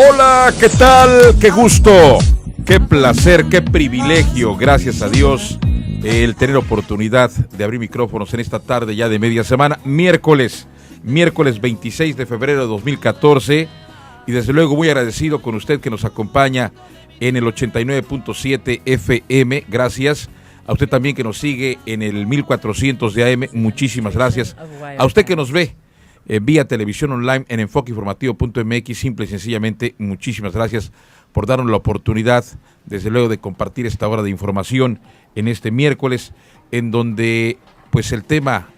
Hola, ¿qué tal? Qué gusto, qué placer, qué privilegio, gracias a Dios, el tener oportunidad de abrir micrófonos en esta tarde ya de media semana, miércoles 26 de febrero de 2014, y desde luego muy agradecido con usted que nos acompaña en el 89.7 FM, gracias. A usted también que nos sigue en el 1400 de AM, muchísimas gracias. A usted que nos ve vía televisión online en enfoqueinformativo.mx, simple y sencillamente, muchísimas gracias por darnos la oportunidad, desde luego, de compartir esta hora de información en este miércoles, en donde pues el tema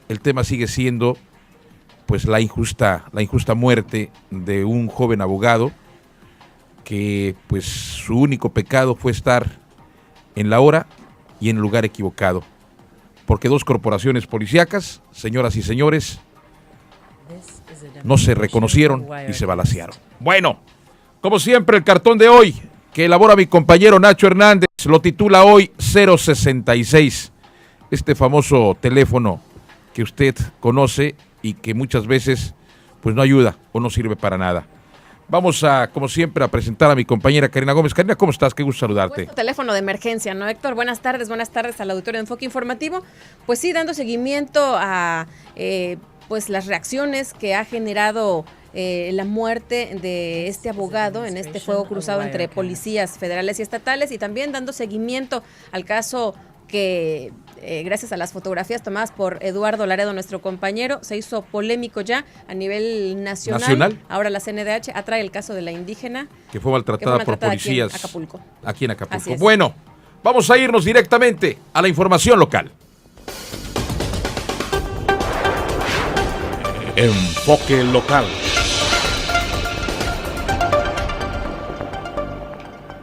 sigue siendo pues la injusta muerte de un joven abogado que pues su único pecado fue estar en la hora y en el lugar equivocado, porque dos corporaciones policíacas, señoras y señores, no se reconocieron y se balacearon. Bueno, como siempre, el cartón de hoy que elabora mi compañero Nacho Hernández lo titula hoy 066, este famoso teléfono que usted conoce y que muchas veces pues no ayuda o no sirve para nada. Vamos a, como siempre, a presentar a mi compañera Karina Gómez. Karina, ¿cómo estás? Qué gusto saludarte. Teléfono de emergencia, ¿no, Héctor? Buenas tardes al auditorio de Enfoque Informativo. Pues sí, dando seguimiento a pues las reacciones que ha generado la muerte de este abogado en este fuego cruzado entre policías federales y estatales, y también dando seguimiento al caso que gracias a las fotografías tomadas por Eduardo Laredo, nuestro compañero, se hizo polémico ya a nivel nacional. Ahora la CNDH atrae el caso de la indígena que fue maltratada por policías aquí en Acapulco. Así es. Bueno, vamos a irnos directamente a la información local. Enfoque local.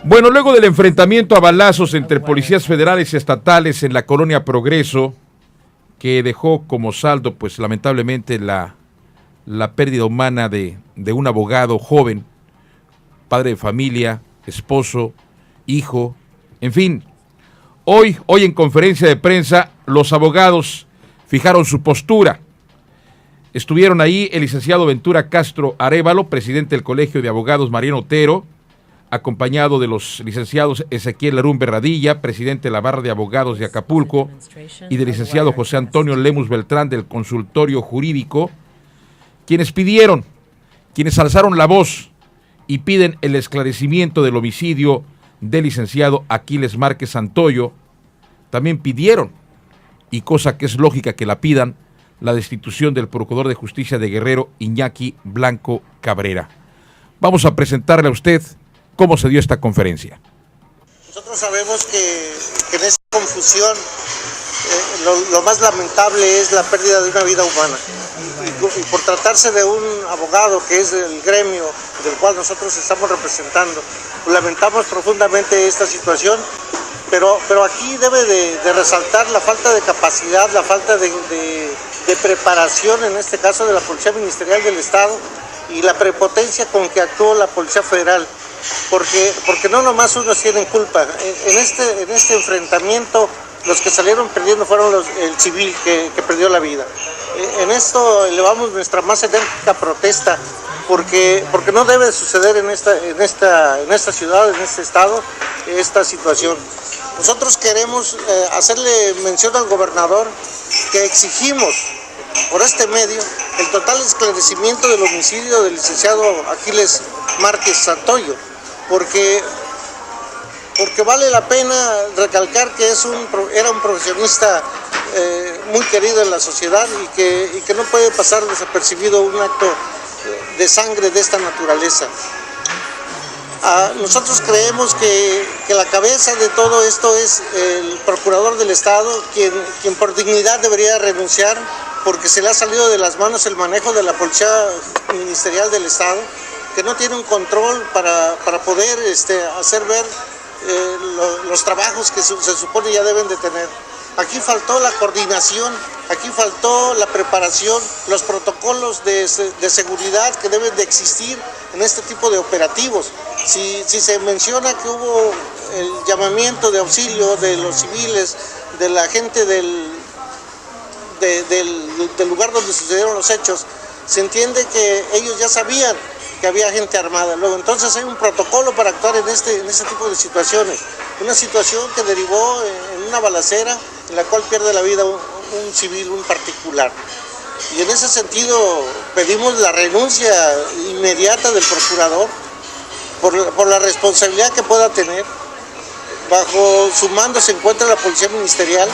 Bueno, luego del enfrentamiento a balazos entre policías federales y estatales en la colonia Progreso, que dejó como saldo, pues lamentablemente, la pérdida humana de un abogado joven, padre de familia, esposo, hijo, en fin. Hoy en conferencia de prensa, los abogados fijaron su postura. Estuvieron ahí el licenciado Ventura Castro Arévalo, presidente del Colegio de Abogados Mariano Otero, acompañado de los licenciados Ezequiel Larumbe Radilla, presidente de la Barra de Abogados de Acapulco, y del licenciado José Antonio Lemus Beltrán del Consultorio Jurídico, quienes alzaron la voz y piden el esclarecimiento del homicidio del licenciado Aquiles Márquez Santoyo. También pidieron, y cosa que es lógica que la pidan, la destitución del Procurador de Justicia de Guerrero, Iñaki Blanco Cabrera. Vamos a presentarle a usted cómo se dio esta conferencia. Nosotros sabemos que en esta confusión lo más lamentable es la pérdida de una vida humana. Y por tratarse de un abogado que es del gremio del cual nosotros estamos representando, lamentamos profundamente esta situación, pero aquí debe de resaltar la falta de capacidad, la falta de preparación, en este caso de la Policía Ministerial del Estado, y la prepotencia con que actuó la Policía Federal. Porque no nomás unos tienen culpa. En este enfrentamiento los que salieron perdiendo fueron el civil que perdió la vida. En esto elevamos nuestra más enérgica protesta, porque no debe suceder en esta ciudad, en este estado, esta situación. Nosotros queremos hacerle mención al gobernador que exigimos por este medio el total esclarecimiento del homicidio del licenciado Aquiles Márquez Santoyo, porque vale la pena recalcar que era un profesionista muy querido en la sociedad y que no puede pasar desapercibido un acto de sangre de esta naturaleza. Nosotros creemos que la cabeza de todo esto es el Procurador del Estado, quien por dignidad debería renunciar, porque se le ha salido de las manos el manejo de la Policía Ministerial del Estado, que no tiene un control para poder hacer ver los trabajos que se supone ya deben de tener. Aquí faltó la coordinación, aquí faltó la preparación, los protocolos de seguridad que deben de existir en este tipo de operativos. Si se menciona que hubo el llamamiento de auxilio de los civiles, de la gente del lugar donde sucedieron los hechos, se entiende que ellos ya sabían que había gente armada. Luego, entonces hay un protocolo para actuar en este tipo de situaciones. Una situación que derivó en una balacera en la cual pierde la vida un civil, un particular. Y en ese sentido pedimos la renuncia inmediata del procurador por la responsabilidad que pueda tener. Bajo su mando se encuentra la Policía Ministerial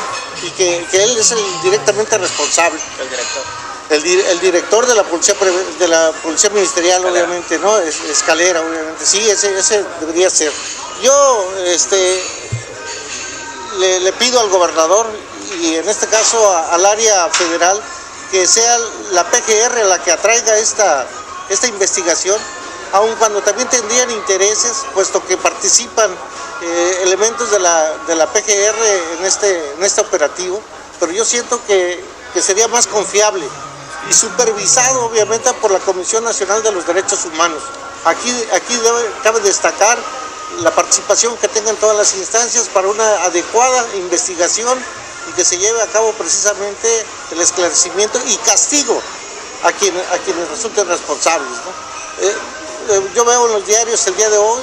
y que él es el directamente responsable. El director. El director de la Policía Ministerial, obviamente, ¿no? Escalera, obviamente. Sí, ese debería ser. Yo le pido al gobernador y en este caso al área federal que sea la PGR la que atraiga esta investigación, aun cuando también tendrían intereses, puesto que participan elementos de la PGR en este operativo, pero yo siento que sería más confiable y supervisado obviamente por la Comisión Nacional de los Derechos Humanos. Aquí cabe destacar la participación que tengan todas las instancias para una adecuada investigación y que se lleve a cabo precisamente el esclarecimiento y castigo a quienes resulten responsables, ¿no? Yo veo en los diarios el día de hoy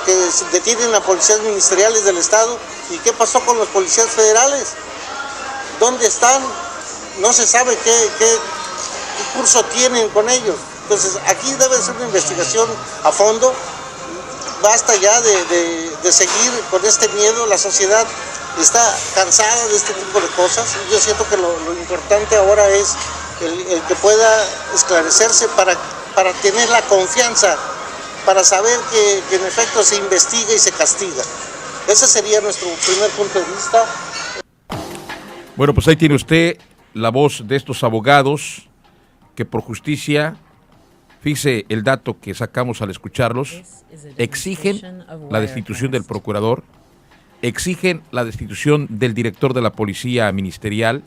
que se detienen a policías ministeriales del Estado. ¿Y qué pasó con los policías federales? ¿Dónde están? No se sabe qué curso tienen con ellos. Entonces, aquí debe ser una investigación a fondo. Basta ya de seguir con este miedo. La sociedad está cansada de este tipo de cosas. Yo siento que lo importante ahora es el que pueda esclarecerse para tener la confianza, para saber que en efecto se investiga y se castiga. Ese sería nuestro primer punto de vista. Bueno, pues ahí tiene usted la voz de estos abogados que por justicia, fíjese el dato que sacamos al escucharlos, exigen la destitución del procurador, exigen la destitución del director de la Policía Ministerial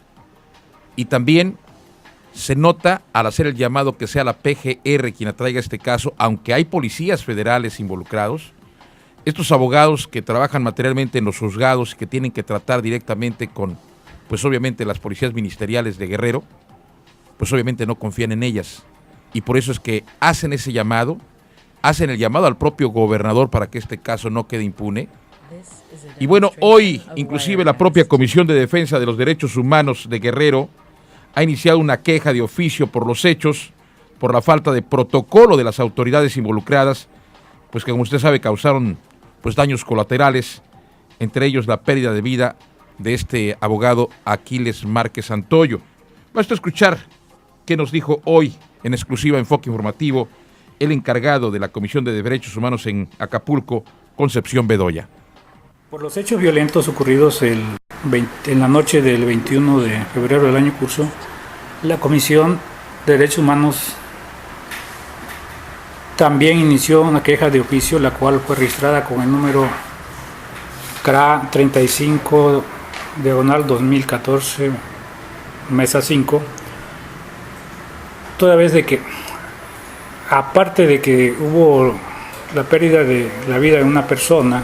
y también se nota al hacer el llamado que sea la PGR quien atraiga este caso, aunque hay policías federales involucrados, estos abogados que trabajan materialmente en los juzgados y que tienen que tratar directamente con, pues obviamente las policías ministeriales de Guerrero, pues obviamente no confían en ellas. Y por eso es que hacen ese llamado, hacen el llamado al propio gobernador para que este caso no quede impune. Y bueno, hoy inclusive la propia Comisión de Defensa de los Derechos Humanos de Guerrero ha iniciado una queja de oficio por los hechos, por la falta de protocolo de las autoridades involucradas, pues que como usted sabe causaron pues daños colaterales, entre ellos la pérdida de vida de este abogado Aquiles Márquez Santoyo. Vamos a escuchar qué nos dijo hoy en exclusiva Enfoque Informativo el encargado de la Comisión de Derechos Humanos en Acapulco, Concepción Bedoya. Por los hechos violentos ocurridos en la noche del 21 de febrero del año curso, la Comisión de Derechos Humanos también inició una queja de oficio, la cual fue registrada con el número CRA 35 diagonal 2014 mesa 5, toda vez de que, aparte de que hubo la pérdida de la vida de una persona,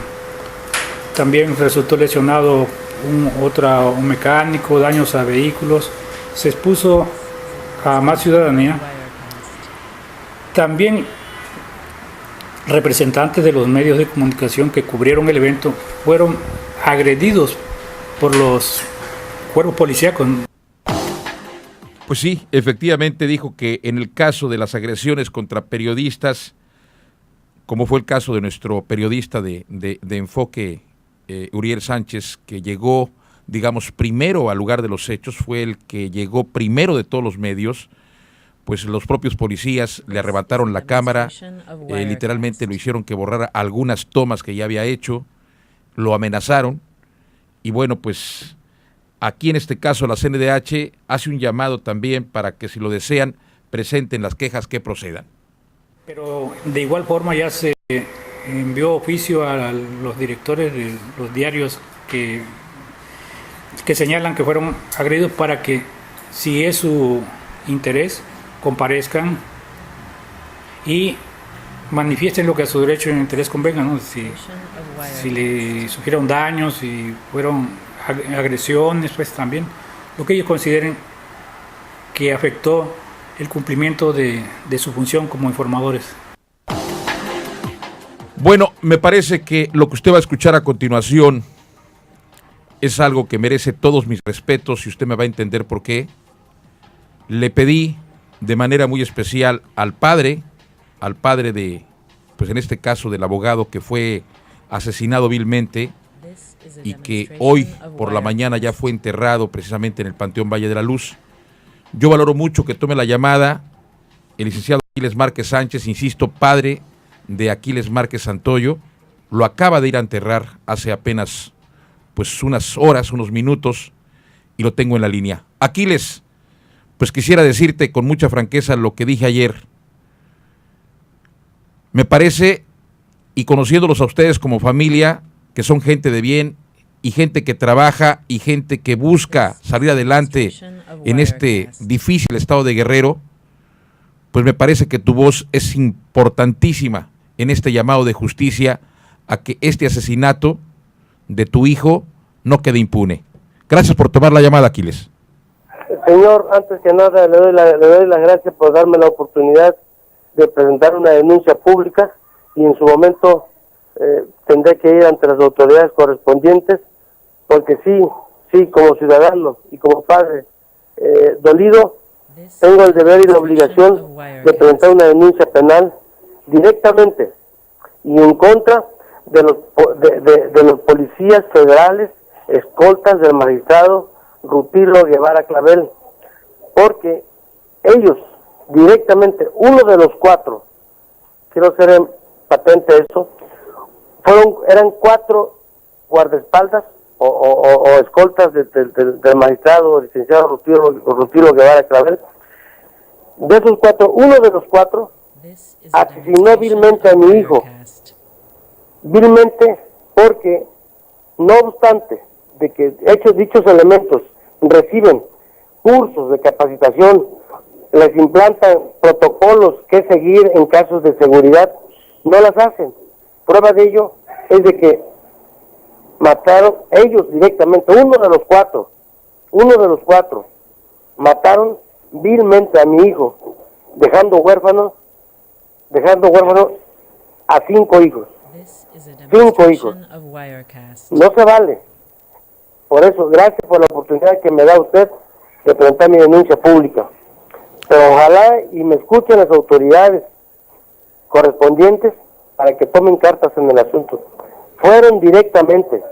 también resultó lesionado un mecánico, daños a vehículos, se expuso a más ciudadanía. También representantes de los medios de comunicación que cubrieron el evento fueron agredidos por los cuerpos policíacos. Pues sí, efectivamente dijo que en el caso de las agresiones contra periodistas, como fue el caso de nuestro periodista de Enfoque, Uriel Sánchez, que llegó, digamos, primero al lugar de los hechos, fue el que llegó primero de todos los medios, pues los propios policías le arrebataron la cámara, literalmente lo hicieron que borrara algunas tomas que ya había hecho, lo amenazaron, y bueno, pues aquí en este caso la CNDH hace un llamado también para que si lo desean, presenten las quejas que procedan. Pero de igual forma ya se envió oficio a los directores de los diarios que señalan que fueron agredidos para que, si es su interés, comparezcan y manifiesten lo que a su derecho y interés convenga, ¿no? Si le sufrieron daños, si fueron agresiones, pues también lo que ellos consideren que afectó el cumplimiento de su función como informadores. Bueno, me parece que lo que usted va a escuchar a continuación es algo que merece todos mis respetos y usted me va a entender por qué. Le pedí de manera muy especial al padre de, pues en este caso del abogado que fue asesinado vilmente y que hoy por la mañana ya fue enterrado precisamente en el Panteón Valle de la Luz. Yo valoro mucho que tome la llamada el licenciado Aquiles Márquez Sánchez, insisto, padre de Aquiles Márquez Santoyo, lo acaba de ir a enterrar hace apenas pues unas horas, unos minutos, y lo tengo en la línea. Aquiles, pues quisiera decirte con mucha franqueza lo que dije ayer. Me parece, y conociéndolos a ustedes como familia, que son gente de bien y gente que trabaja y gente que busca salir adelante en este difícil estado de Guerrero, pues me parece que tu voz es importantísima en este llamado de justicia a que este asesinato de tu hijo no quede impune. Gracias por tomar la llamada, Aquiles. Señor, antes que nada le doy las gracias por darme la oportunidad de presentar una denuncia pública y en su momento tendré que ir ante las autoridades correspondientes porque sí, como ciudadano y como padre dolido, tengo el deber y la obligación de presentar una denuncia penal directamente y en contra de los policías federales, escoltas del magistrado Rutilio Guevara Clavel, porque ellos directamente, uno de los 4, quiero hacer patente eso, eran 4 guardaespaldas o escoltas del magistrado licenciado Rutilio Guevara Clavel. De esos 4, uno de los 4 asesinó vilmente a mi hijo, vilmente, porque no obstante de que dichos elementos reciben cursos de capacitación, les implantan protocolos que seguir en casos de seguridad, no las hacen. Prueba de ello es de que mataron ellos directamente, uno de los cuatro, mataron vilmente a mi hijo, dejando huérfano a 5 hijos. 5 hijos. No se vale. Por eso, gracias por la oportunidad que me da usted de presentar mi denuncia pública. Pero ojalá y me escuchen las autoridades correspondientes para que tomen cartas en el asunto. Fueron directamente.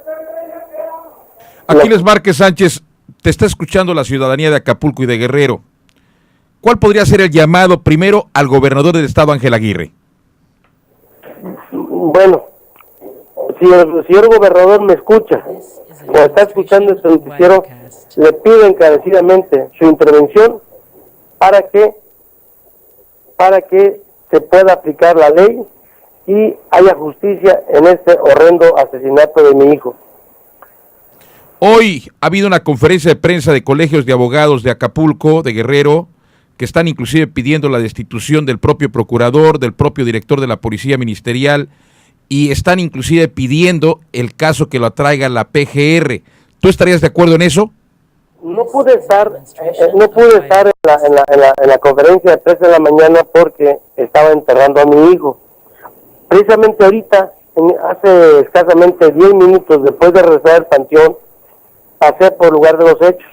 Aquiles Márquez Sánchez, te está escuchando la ciudadanía de Acapulco y de Guerrero. ¿Cuál podría ser el llamado primero al gobernador del estado, Ángel Aguirre? Bueno, si el señor gobernador me escucha o está escuchando este noticiero, le pido encarecidamente su intervención para que se pueda aplicar la ley y haya justicia en este horrendo asesinato de mi hijo. Hoy ha habido una conferencia de prensa de colegios de abogados de Acapulco, de Guerrero, que están inclusive pidiendo la destitución del propio procurador, del propio director de la Policía Ministerial, y están inclusive pidiendo el caso que lo atraiga la PGR. ¿Tú estarías de acuerdo en eso? No pude estar en la conferencia de prensa de la mañana porque estaba enterrando a mi hijo. Precisamente ahorita, hace escasamente 10 minutos después de regresar al panteón, pasé por el lugar de los hechos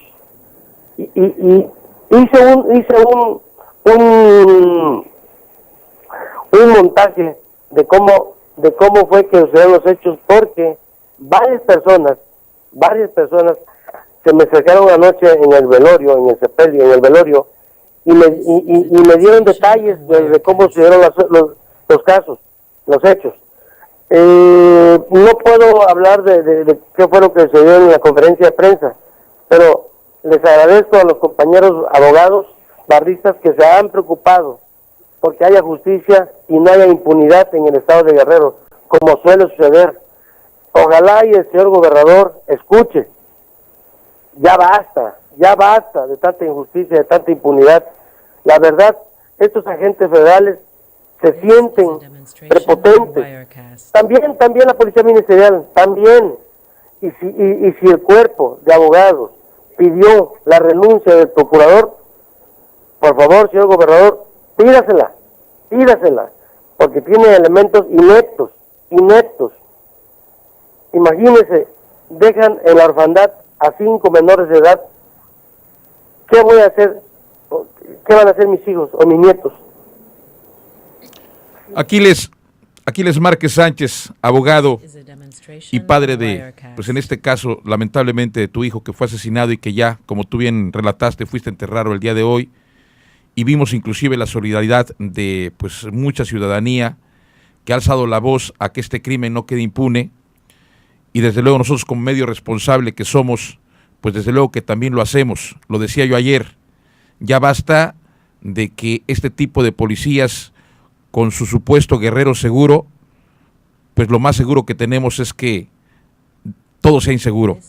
y hice un montaje de cómo fue que sucedieron los hechos, porque varias personas se me acercaron una noche en el velorio, en el sepelio, en el velorio, y me dieron detalles de cómo sucedieron los casos, los hechos. No puedo hablar de qué fue lo que sucedió en la conferencia de prensa, pero les agradezco a los compañeros abogados barristas que se han preocupado porque haya justicia y no haya impunidad en el estado de Guerrero, como suele suceder. Ojalá y el señor gobernador escuche. Ya basta de tanta injusticia, de tanta impunidad. La verdad, estos agentes federales se sienten prepotentes. También la Policía Ministerial, también. Y si el cuerpo de abogados pidió la renuncia del procurador, por favor, señor gobernador, pídasela, porque tiene elementos ineptos. Imagínese, dejan en la orfandad a 5 menores de edad. ¿Qué voy a hacer? ¿Qué van a hacer mis hijos o mis nietos? Aquiles Márquez Sánchez, abogado y padre de, pues en este caso, lamentablemente, de tu hijo que fue asesinado y que ya, como tú bien relataste, fuiste a enterrarlo el día de hoy, y vimos inclusive la solidaridad de pues mucha ciudadanía que ha alzado la voz a que este crimen no quede impune, y desde luego nosotros como medio responsable que somos, pues desde luego que también lo hacemos. Lo decía yo ayer, ya basta de que este tipo de policías con su supuesto guerrero seguro, pues lo más seguro que tenemos es que todo sea inseguro.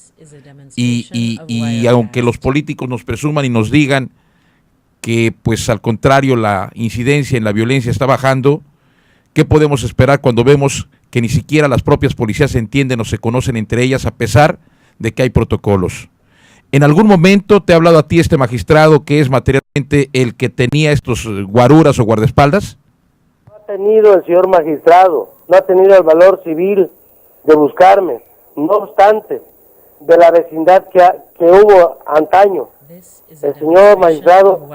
Y aunque los políticos nos presuman y nos digan que pues al contrario la incidencia en la violencia está bajando, ¿qué podemos esperar cuando vemos que ni siquiera las propias policías se entienden o se conocen entre ellas a pesar de que hay protocolos? ¿En algún momento te ha hablado a ti este magistrado que es materialmente el que tenía estos guaruras o guardaespaldas? No ha tenido el señor magistrado, no ha tenido el valor civil de buscarme. No obstante, de la vecindad que hubo antaño, el señor magistrado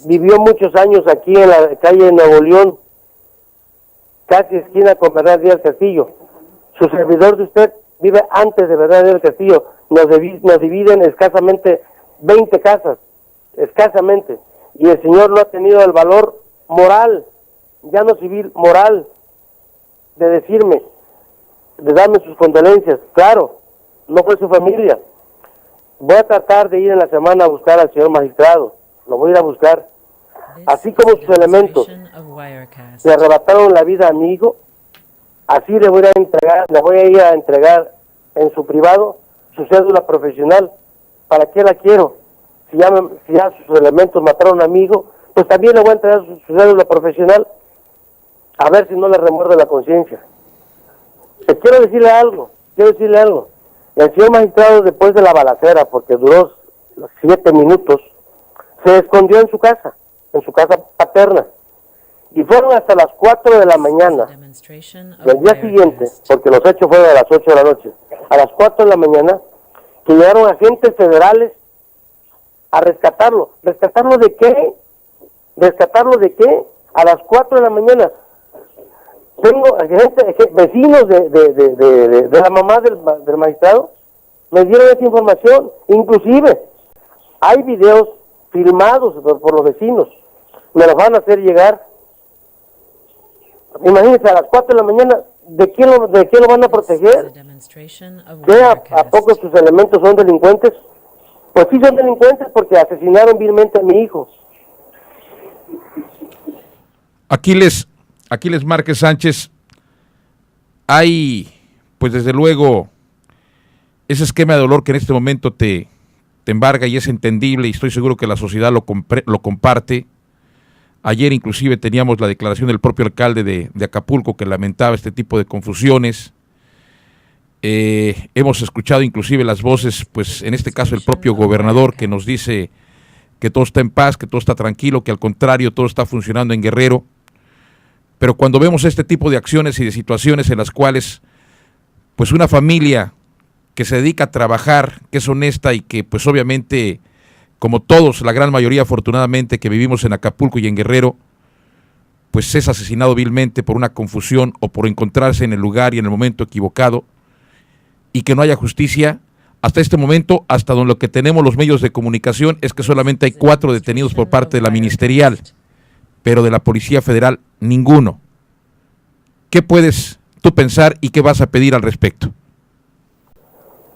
vivió muchos años aquí en la calle de Nuevo León, casi esquina con Bernal Díaz Castillo. Su servidor de usted vive antes de Bernal Díaz Castillo. Nos dividen escasamente 20 casas, escasamente. Y el señor no ha tenido el valor moral, ya no civil, moral, de decirme, de darme sus condolencias. Claro, no fue su familia. Voy a tratar de ir en la semana a buscar al señor magistrado. Lo voy a ir a buscar. Así como sus elementos le arrebataron la vida a mi hijo, así le voy a ir a entregar en su privado su cédula profesional. ¿Para qué la quiero? Si ya sus elementos mataron a mi hijo, pues también le voy a entregar su cédula profesional, a ver si no le remuerde la conciencia. Quiero decirle algo. El señor magistrado, después de la balacera, porque duró 7 minutos, se escondió en su casa paterna, y fueron hasta las 4 de la mañana del día siguiente, porque los hechos fueron a las 8 de la noche, a las 4 de la mañana, que llegaron agentes federales a rescatarlo. ¿Rescatarlo de qué? A las 4 de la mañana. Tengo vecinos de la mamá del magistrado, me dieron esa información. Inclusive hay videos filmados por los vecinos, me los van a hacer llegar. Imagínense, a las 4 de la mañana, ¿de qué lo van a proteger? ¿Qué, a poco sus elementos son delincuentes? Pues sí son delincuentes, porque asesinaron vilmente a mi hijo. Aquiles Márquez Sánchez, hay, pues desde luego, ese esquema de dolor que en este momento te embarga y es entendible, y estoy seguro que la sociedad lo comparte. Ayer inclusive teníamos la declaración del propio alcalde de Acapulco que lamentaba este tipo de confusiones. Hemos escuchado inclusive las voces, pues en este caso el propio gobernador, que nos dice que todo está en paz, que todo está tranquilo, que al contrario todo está funcionando en Guerrero. Pero cuando vemos este tipo de acciones y de situaciones en las cuales pues una familia que se dedica a trabajar, que es honesta y que pues obviamente, como todos, la gran mayoría afortunadamente que vivimos en Acapulco y en Guerrero, pues es asesinado vilmente por una confusión o por encontrarse en el lugar y en el momento equivocado, y que no haya justicia, hasta este momento, hasta donde lo que tenemos los medios de comunicación es que solamente hay 4 detenidos por parte de la ministerial, pero de la Policía Federal ninguno. ¿Qué puedes tú pensar y qué vas a pedir al respecto?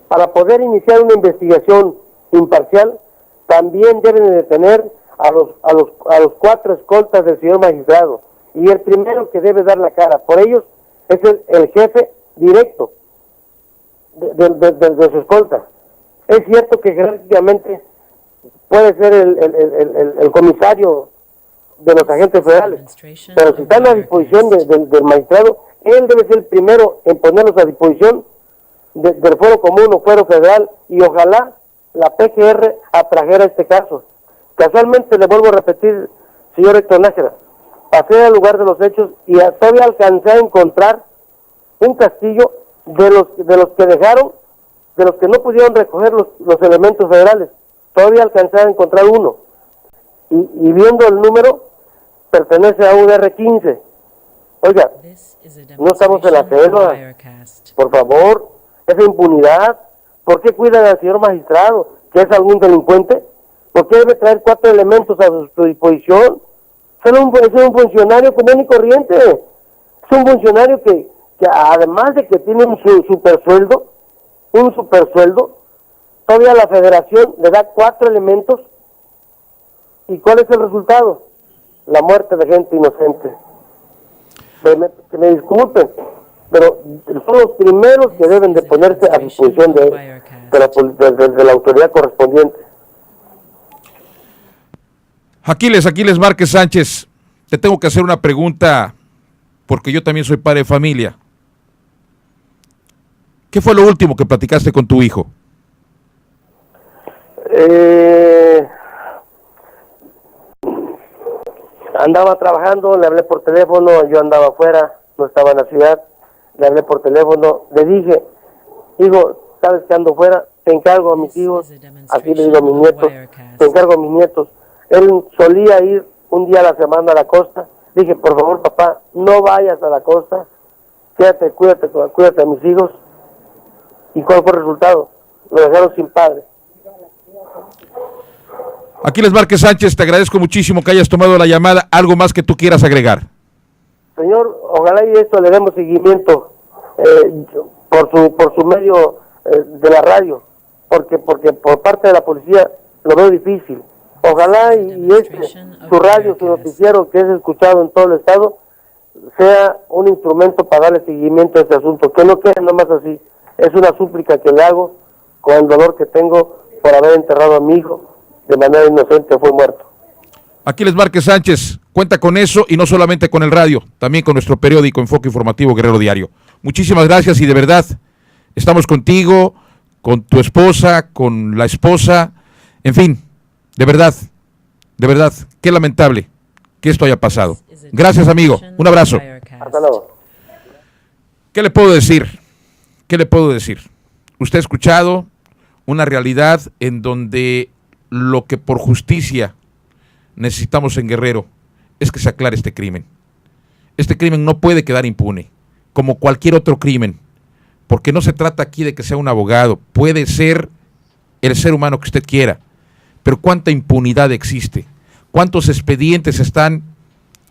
Para poder iniciar una investigación imparcial, también deben de detener a los 4 escoltas del señor magistrado, y el primero que debe dar la cara por ellos es el jefe directo de su escolta. Es cierto que jerárquicamente puede ser el comisario de los agentes federales, pero si están a disposición del magistrado, él debe ser el primero en ponerlos a disposición del fuero común o fuero federal, y ojalá la PGR atrajera este caso, Casualmente, le vuelvo a repetir, señor Héctor Nájera, pasé al lugar de los hechos y todavía alcancé a encontrar un castillo de los que dejaron, de los que no pudieron recoger los elementos federales. Todavía alcancé a encontrar uno. Y viendo el número, pertenece a un R-15. Oiga, no estamos en la selva. Por favor, esa impunidad. ¿Por qué cuidan al señor magistrado? ¿Que es algún delincuente? ¿Por qué debe traer 4 elementos a su disposición? Es un funcionario común y corriente. Es un funcionario que además de que tiene un supersueldo, todavía la federación le da 4 elementos. ¿Y cuál es el resultado? La muerte de gente inocente. Que me disculpen, pero son los primeros que deben de ponerse a disposición de la autoridad correspondiente. Aquiles Márquez Sánchez, te tengo que hacer una pregunta porque yo también soy padre de familia. ¿Qué fue lo último que platicaste con tu hijo? Andaba trabajando, le hablé por teléfono, yo andaba afuera, no estaba en la ciudad, le hablé por teléfono, le dije, hijo, sabes que ando fuera, te encargo a mis hijos, así le digo a mis nietos, te encargo a mis nietos. Él solía ir un día a la semana a la costa, dije, por favor papá, no vayas a la costa, quédate, cuídate a mis hijos. ¿Y cuál fue el resultado? Lo dejaron sin padre. Aquiles Márquez Sánchez, te agradezco muchísimo que hayas tomado la llamada. ¿Algo más que tú quieras agregar? Señor, ojalá y esto le demos seguimiento por su medio de la radio, porque por parte de la policía lo veo difícil. Ojalá y su radio, su noticiero, que es escuchado en todo el estado, sea un instrumento para darle seguimiento a este asunto, que no quede nomás así. Es una súplica que le hago con el dolor que tengo por haber enterrado a mi hijo de manera inocente, fue muerto. Aquiles Márquez Sánchez, cuenta con eso y no solamente con el radio, también con nuestro periódico Enfoque Informativo Guerrero Diario. Muchísimas gracias y de verdad, estamos contigo, con tu esposa, con la esposa, en fin, de verdad, qué lamentable que esto haya pasado. Gracias, amigo, un abrazo. Hasta luego. ¿Qué le puedo decir? Usted ha escuchado una realidad en donde lo que por justicia necesitamos en Guerrero es que se aclare este crimen. Este crimen no puede quedar impune, como cualquier otro crimen, porque no se trata aquí de que sea un abogado, puede ser el ser humano que usted quiera, pero cuánta impunidad existe, cuántos expedientes están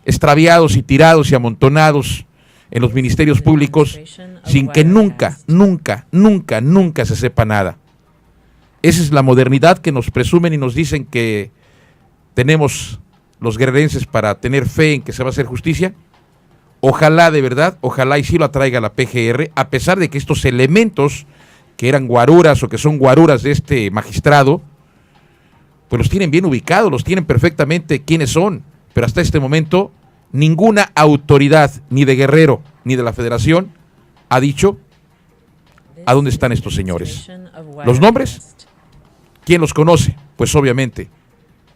extraviados y tirados y amontonados en los ministerios públicos sin que nunca se sepa nada. Esa es la modernidad que nos presumen y nos dicen que tenemos los guerrerenses para tener fe en que se va a hacer justicia. Ojalá de verdad, ojalá y sí lo atraiga la PGR, a pesar de que estos elementos que eran guaruras o que son guaruras de este magistrado, pues los tienen bien ubicados, los tienen perfectamente quiénes son, pero hasta este momento ninguna autoridad, ni de Guerrero, ni de la Federación, ha dicho a dónde están estos señores. ¿Los nombres? ¿Quién los conoce? Pues obviamente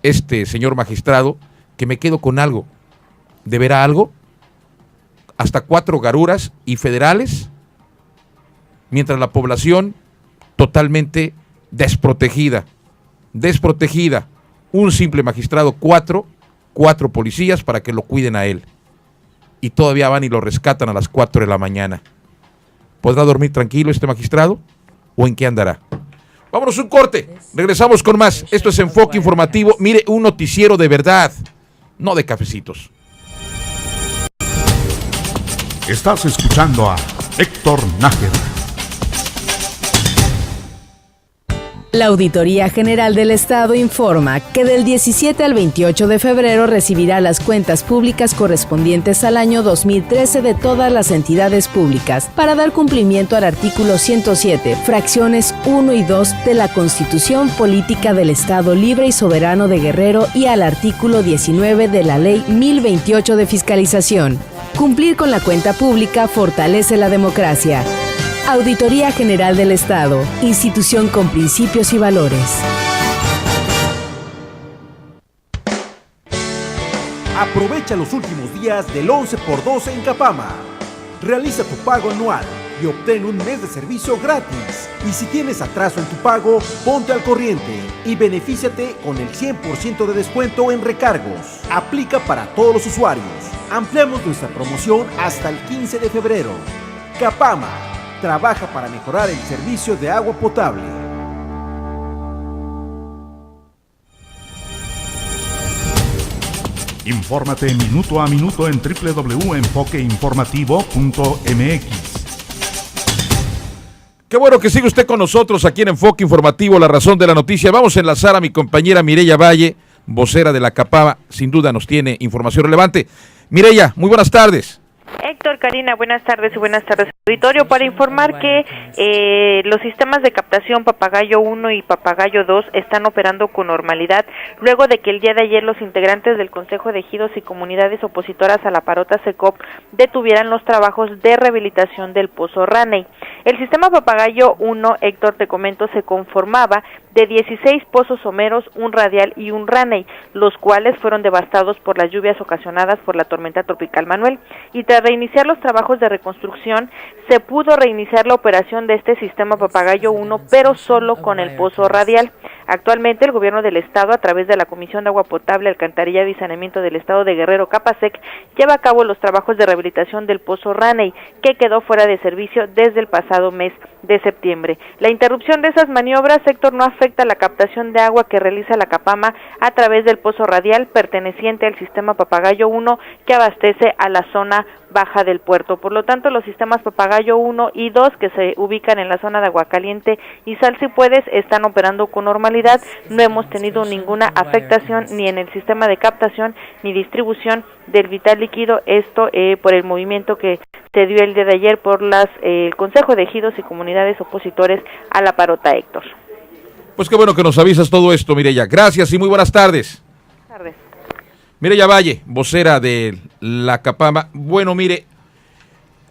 este señor magistrado, que me quedo con algo. ¿De veras algo? Hasta 4 garuras y federales, mientras la población totalmente desprotegida. Un simple magistrado, 4 policías para que lo cuiden a él. Y todavía van y lo rescatan a las 4 de la mañana. ¿Podrá dormir tranquilo este magistrado? ¿O en qué andará? Vámonos un corte, regresamos con más. Esto es Enfoque Informativo. Mire, un noticiero de verdad, no de cafecitos. Estás escuchando a Héctor Nájera. La Auditoría General del Estado informa que del 17 al 28 de febrero recibirá las cuentas públicas correspondientes al año 2013 de todas las entidades públicas para dar cumplimiento al artículo 107, fracciones 1 y 2 de la Constitución Política del Estado Libre y Soberano de Guerrero y al artículo 19 de la Ley 1028 de Fiscalización. Cumplir con la cuenta pública fortalece la democracia. Auditoría General del Estado, institución con principios y valores. Aprovecha los últimos días del 11x2 en Capama. Realiza tu pago anual y obtén un mes de servicio gratis. Y si tienes atraso en tu pago, ponte al corriente y benefíciate con el 100% de descuento en recargos. Aplica para todos los usuarios. Ampliamos nuestra promoción hasta el 15 de febrero. Capama trabaja para mejorar el servicio de agua potable. Infórmate minuto a minuto en www.enfoqueinformativo.mx. Qué bueno que sigue usted con nosotros aquí en Enfoque Informativo, La Razón de la Noticia. Vamos a enlazar a mi compañera Mireya Valle, vocera de la Capama. Sin duda nos tiene información relevante. Mireya, muy buenas tardes. Héctor, Karina, buenas tardes y buenas tardes auditorio, para informar que los sistemas de captación Papagayo 1 y Papagayo 2 están operando con normalidad luego de que el día de ayer los integrantes del Consejo de Ejidos y Comunidades Opositoras a la Parota SECOP detuvieran los trabajos de rehabilitación del Pozo Raney. El sistema Papagayo 1, Héctor, te comento, se conformaba de 16 pozos someros, un radial y un Raney, los cuales fueron devastados por las lluvias ocasionadas por la tormenta tropical Manuel, y tras reiniciar los trabajos de reconstrucción, se pudo reiniciar la operación de este sistema Papagayo 1, pero solo con el pozo radial. Actualmente el gobierno del estado, a través de la Comisión de Agua Potable, Alcantarillado y Saneamiento del estado de Guerrero, Capasec, lleva a cabo los trabajos de rehabilitación del pozo Raney, que quedó fuera de servicio desde el pasado mes de septiembre. La interrupción de esas maniobras, Héctor, no afecta la captación de agua que realiza la Capama a través del pozo radial perteneciente al sistema Papagayo 1, que abastece a la zona baja del puerto. Por lo tanto, los sistemas Papagayo 1 y 2, que se ubican en la zona de Aguacaliente y Sal Si Puedes, están operando con normalidad. No hemos tenido ninguna afectación ni en el sistema de captación ni distribución del vital líquido, esto por el movimiento que se dio el día de ayer por el Consejo de Ejidos y Comunidades Opositores a la Parota, Héctor. Pues qué bueno que nos avisas todo esto, Mireya. Gracias y muy buenas tardes. Buenas tardes. Mireya Valle, vocera de la Capama. Bueno, mire,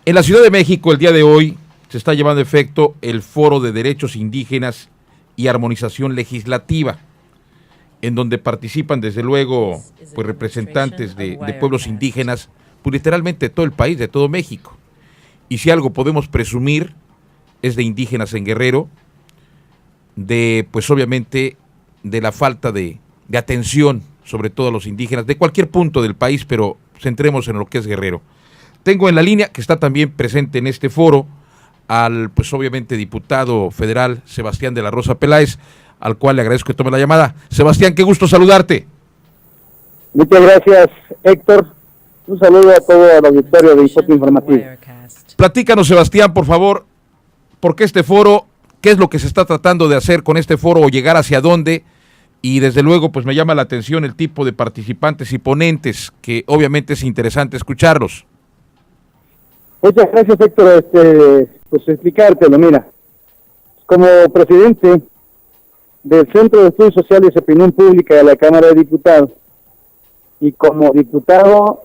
en la Ciudad de México el día de hoy se está llevando a efecto el Foro de Derechos Indígenas y Armonización Legislativa, en donde participan desde luego pues representantes de pueblos indígenas, pues literalmente de todo el país, de todo México. Y si algo podemos presumir es de indígenas en Guerrero, de pues obviamente de la falta de atención sobre todo a los indígenas de cualquier punto del país, pero centremos en lo que es Guerrero. Tengo en la línea, que está también presente en este foro, al pues obviamente diputado federal Sebastián de la Rosa Peláez, al cual le agradezco que tome la llamada. Sebastián, qué gusto saludarte. Muchas gracias, Héctor. Un saludo a todo el auditorio de Enfoque Informativo. Platícanos, Sebastián, por favor, ¿por qué este foro? ¿Qué es lo que se está tratando de hacer con este foro o llegar hacia dónde? Y desde luego, pues me llama la atención el tipo de participantes y ponentes, que obviamente es interesante escucharlos. Muchas gracias, Héctor. Pues explicártelo, mira. Como presidente del Centro de Estudios Sociales y Opinión Pública de la Cámara de Diputados, y como diputado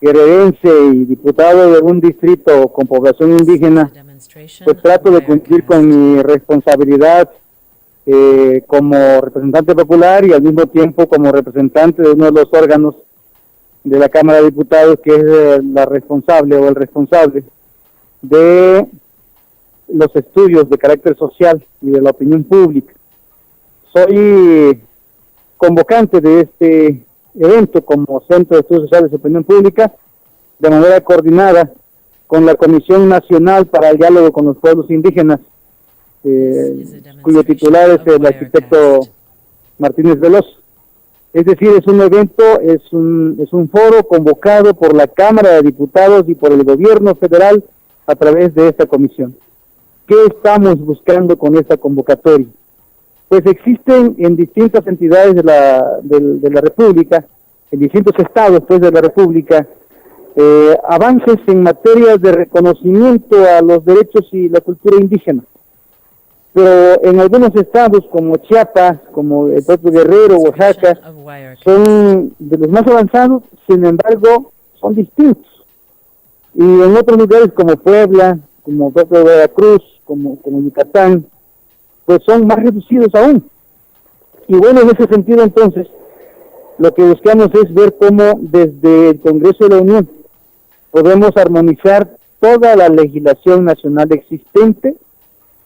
guerrerense y diputado de un distrito con población indígena, pues trato de cumplir con mi responsabilidad como representante popular y al mismo tiempo como representante de uno de los órganos de la Cámara de Diputados, que es la responsable o el responsable de los estudios de carácter social y de la opinión pública. Soy convocante de este evento como Centro de Estudios Sociales y Opinión Pública, de manera coordinada con la Comisión Nacional para el Diálogo con los Pueblos Indígenas, cuyo titular es el arquitecto Martínez Veloz. Es decir, es un evento, es un foro convocado por la Cámara de Diputados y por el Gobierno Federal a través de esta comisión. ¿Qué estamos buscando con esta convocatoria? Pues existen en distintas entidades de la República, en distintos estados pues de la República, avances en materia de reconocimiento a los derechos y la cultura indígena. Pero en algunos estados como Chiapas, como el propio Guerrero, Oaxaca, son de los más avanzados, sin embargo, son distintos. Y en otros lugares como Puebla, como propio Veracruz, como Yucatán, pues son más reducidos aún. Y bueno, en ese sentido entonces, lo que buscamos es ver cómo desde el Congreso de la Unión podemos armonizar toda la legislación nacional existente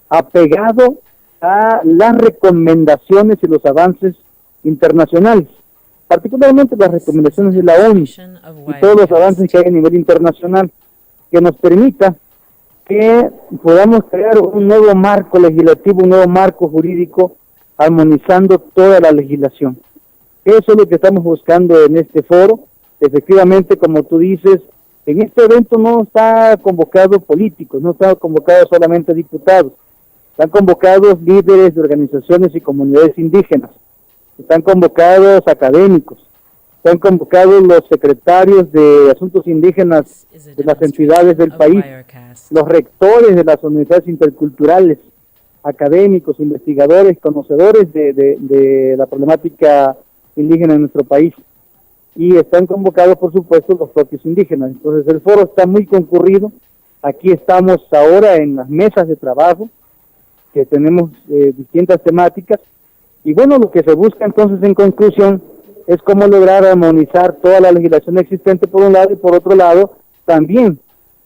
apegado a las recomendaciones y los avances internacionales, particularmente las recomendaciones de la ONU y todos los avances que hay a nivel internacional, que nos permita que podamos crear un nuevo marco legislativo, un nuevo marco jurídico, armonizando toda la legislación. Eso es lo que estamos buscando en este foro. Efectivamente, como tú dices, en este evento no está convocado políticos, no está convocado solamente diputados, están convocados líderes de organizaciones y comunidades indígenas, están convocados académicos, están convocados los secretarios de asuntos indígenas de las entidades del país, los rectores de las universidades interculturales, académicos, investigadores, conocedores de la problemática indígena en nuestro país, y están convocados, por supuesto, los propios indígenas. Entonces el foro está muy concurrido. Aquí estamos ahora en las mesas de trabajo, que tenemos distintas temáticas, y bueno, lo que se busca entonces en conclusión es cómo lograr armonizar toda la legislación existente por un lado, y por otro lado también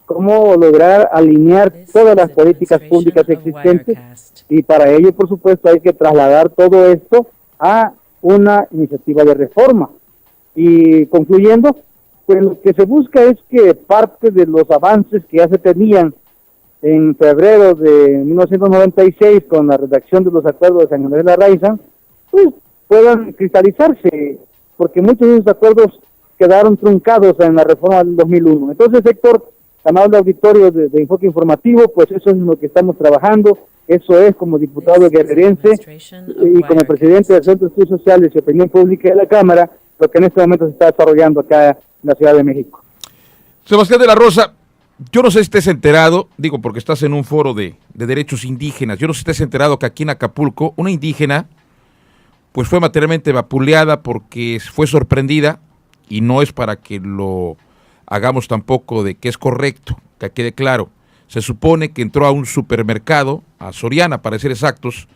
cómo lograr alinear todas las políticas públicas existentes, y para ello, por supuesto, hay que trasladar todo esto a una iniciativa de reforma. Y concluyendo, pues lo que se busca es que parte de los avances que ya se tenían en febrero de 1996 con la redacción de los acuerdos de San Andrés de la Raiza, pues puedan cristalizarse, porque muchos de esos acuerdos quedaron truncados en la reforma del 2001. Entonces, Héctor, amable auditorio de Enfoque Informativo, pues eso es lo que estamos trabajando. Eso es, como diputado guerrerense y como presidente del Centro de Estudios Sociales y Opinión Pública de la Cámara, lo que en este momento se está desarrollando acá en la Ciudad de México. Sebastián de la Rosa, yo no sé si estés enterado, digo porque estás en un foro de derechos indígenas, yo no sé si estés enterado que aquí en Acapulco una indígena pues fue materialmente vapuleada porque fue sorprendida, y no es para que lo hagamos tampoco de que es correcto, que quede claro. Se supone que entró a un supermercado, a Soriana para ser exactos,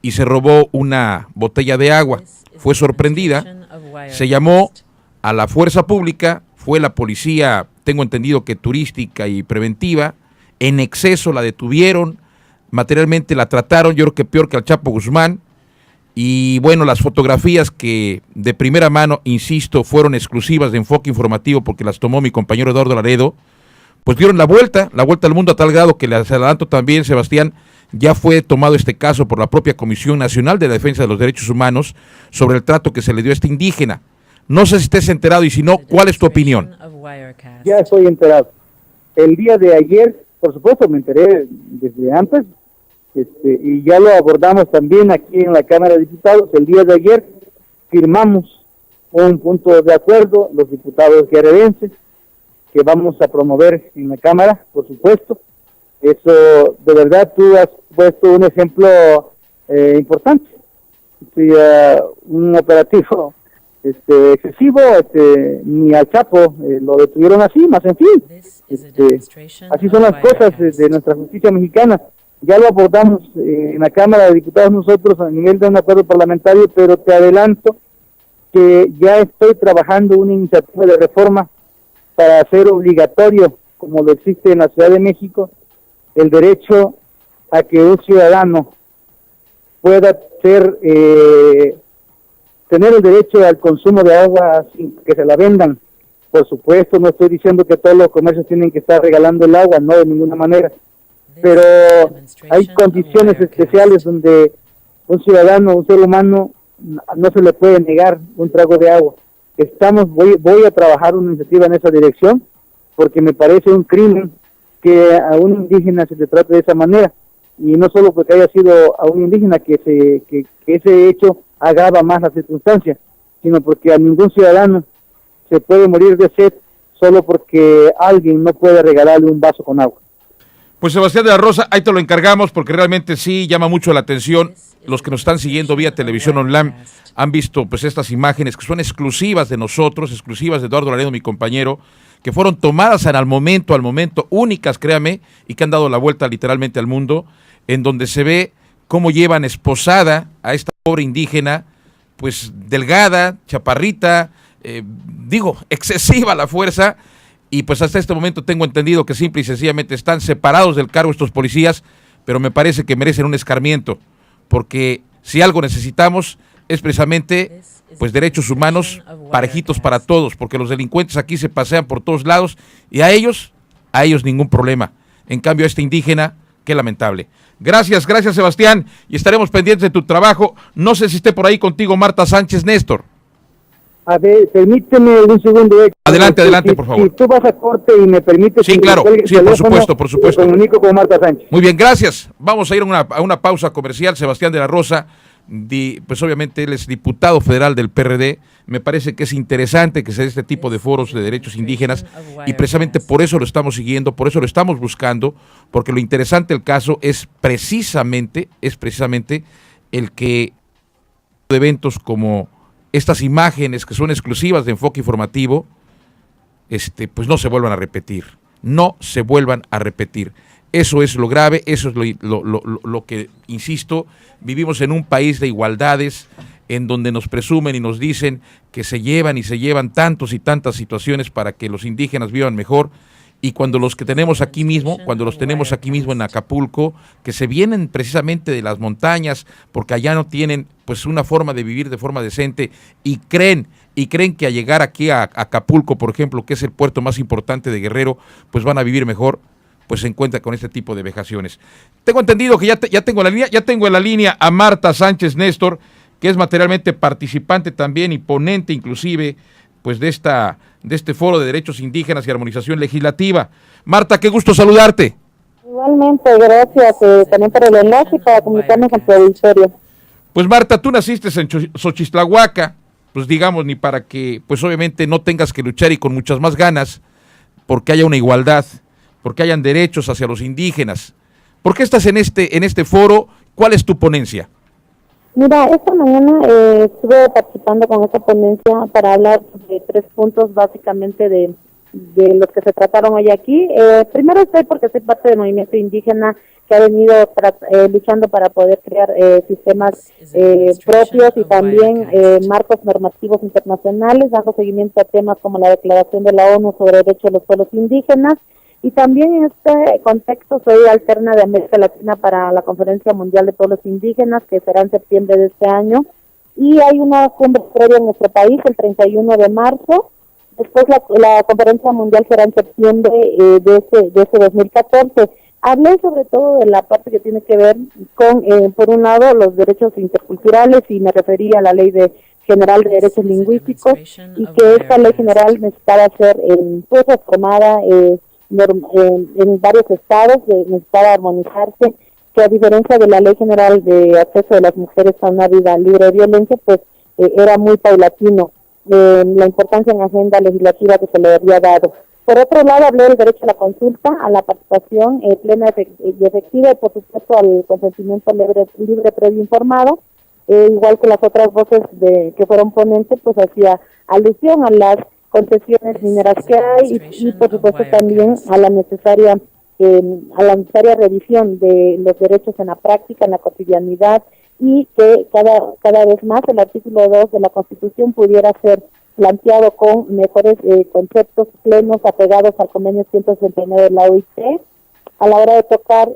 y se robó una botella de agua. Fue sorprendida, se llamó a la fuerza pública, fue la policía, tengo entendido que turística y preventiva, en exceso la detuvieron, materialmente la trataron, yo creo que peor que al Chapo Guzmán, y bueno, las fotografías que de primera mano, insisto, fueron exclusivas de Enfoque Informativo porque las tomó mi compañero Eduardo Laredo, pues dieron la vuelta al mundo a tal grado que les adelanto también, Sebastián, ya fue tomado este caso por la propia Comisión Nacional de la Defensa de los Derechos Humanos sobre el trato que se le dio a este indígena. No sé si estés enterado, y si no, ¿cuál es tu opinión? Ya estoy enterado. El día de ayer, por supuesto, me enteré desde antes, y ya lo abordamos también aquí en la Cámara de Diputados. El día de ayer firmamos un punto de acuerdo, los diputados guerrerenses, que vamos a promover en la Cámara, por supuesto. Eso, de verdad, tú has puesto un ejemplo importante. Un operativo excesivo, ni al Chapo lo detuvieron así, más en fin. Así son las cosas de nuestra justicia mexicana. Ya lo abordamos en la Cámara de Diputados nosotros a nivel de un acuerdo parlamentario, pero te adelanto que ya estoy trabajando una iniciativa de reforma para hacer obligatorio, como lo existe en la Ciudad de México, el derecho a que un ciudadano pueda tener el derecho al consumo de agua sin que se la vendan. Por supuesto, no estoy diciendo que todos los comercios tienen que estar regalando el agua, no, de ninguna manera, pero hay condiciones especiales donde un ciudadano, un ser humano, no se le puede negar un trago de agua. Voy a trabajar una iniciativa en esa dirección, porque me parece un crimen que a un indígena se le trate de esa manera, y no solo porque haya sido a un indígena que ese hecho agrava más la circunstancia, sino porque a ningún ciudadano se puede morir de sed solo porque alguien no puede regalarle un vaso con agua. Pues Sebastián de la Rosa, ahí te lo encargamos porque realmente sí llama mucho la atención. Los que nos están siguiendo vía televisión online han visto pues estas imágenes que son exclusivas de nosotros, exclusivas de Eduardo Laredo, mi compañero, que fueron tomadas al momento, únicas, créame, y que han dado la vuelta literalmente al mundo, en donde se ve cómo llevan esposada a esta pobre indígena pues delgada, chaparrita, excesiva la fuerza, y pues hasta este momento tengo entendido que simple y sencillamente están separados del cargo estos policías, pero me parece que merecen un escarmiento, porque si algo necesitamos es precisamente pues derechos humanos parejitos para todos, porque los delincuentes aquí se pasean por todos lados y a ellos ningún problema. En cambio a este indígena, qué lamentable. Gracias Sebastián, y estaremos pendientes de tu trabajo. No sé si esté por ahí contigo Marta Sánchez Néstor. A ver, permíteme un segundo. Adelante, por favor. Si tú vas a corte y me permites... Sí, claro, sí, por supuesto. Me comunico con Marta Sánchez. Muy bien, gracias. Vamos a ir a una pausa comercial. Sebastián de la Rosa, pues obviamente él es diputado federal del PRD. Me parece que es interesante que se dé este tipo de foros de derechos indígenas, y precisamente por eso lo estamos siguiendo, por eso lo estamos buscando, porque lo interesante del caso es precisamente el que de eventos como estas imágenes que son exclusivas de Enfoque Informativo, pues no se vuelvan a repetir. Eso es lo grave, eso es lo que, insisto, vivimos en un país de igualdades, en donde nos presumen y nos dicen que se llevan tantos y tantas situaciones para que los indígenas vivan mejor, y cuando los tenemos aquí mismo en Acapulco, que se vienen precisamente de las montañas, porque allá no tienen pues una forma de vivir de forma decente, y creen que al llegar aquí a Acapulco, por ejemplo, que es el puerto más importante de Guerrero, pues van a vivir mejor, pues se encuentra con este tipo de vejaciones. Tengo entendido que ya tengo en la línea a Marta Sánchez Néstor, que es materialmente participante también y ponente inclusive pues de este foro de derechos indígenas y armonización legislativa. Marta, qué gusto saludarte. Igualmente, gracias también por el enlace y para comunicarnos con tu auditorio. Pues Marta, tú naciste en Xochistlahuaca, pues digamos, ni para que pues obviamente no tengas que luchar, y con muchas más ganas, porque haya una igualdad, porque hayan derechos hacia los indígenas. ¿Por qué estás en este foro? ¿Cuál es tu ponencia? Mira, esta mañana estuve participando con esta ponencia para hablar de 3 puntos básicamente de los que se trataron hoy aquí. Primero estoy porque soy parte del movimiento indígena que ha venido luchando para poder crear sistemas propios y también marcos normativos internacionales, dando seguimiento a temas como la Declaración de la ONU sobre Derechos de los Pueblos Indígenas. Y también en este contexto soy alterna de América Latina para la Conferencia Mundial de Pueblos Indígenas, que será en septiembre de este año. Y hay una cumbre previa en nuestro país el 31 de marzo. Después la Conferencia Mundial será en septiembre de ese 2014. Hablé sobre todo de la parte que tiene que ver con, por un lado, los derechos interculturales, y me refería a la Ley General de Derechos Lingüísticos, y que esta Ley General necesitaba ser reformada en varios estados, necesitaba armonizarse, que a diferencia de la Ley General de Acceso de las Mujeres a una Vida Libre de Violencia, pues era muy paulatino la importancia en la agenda legislativa que se le había dado. Por otro lado, hablé del derecho a la consulta, a la participación plena y efectiva, y por supuesto al consentimiento libre previo informado, igual que las otras voces que fueron ponentes, pues hacía alusión a las concesiones mineras que hay, y por supuesto también a la necesaria revisión de los derechos en la práctica, en la cotidianidad, y que cada vez más el artículo 2 de la Constitución pudiera ser planteado con mejores conceptos plenos apegados al convenio 169 de la OIT, a la hora de tocar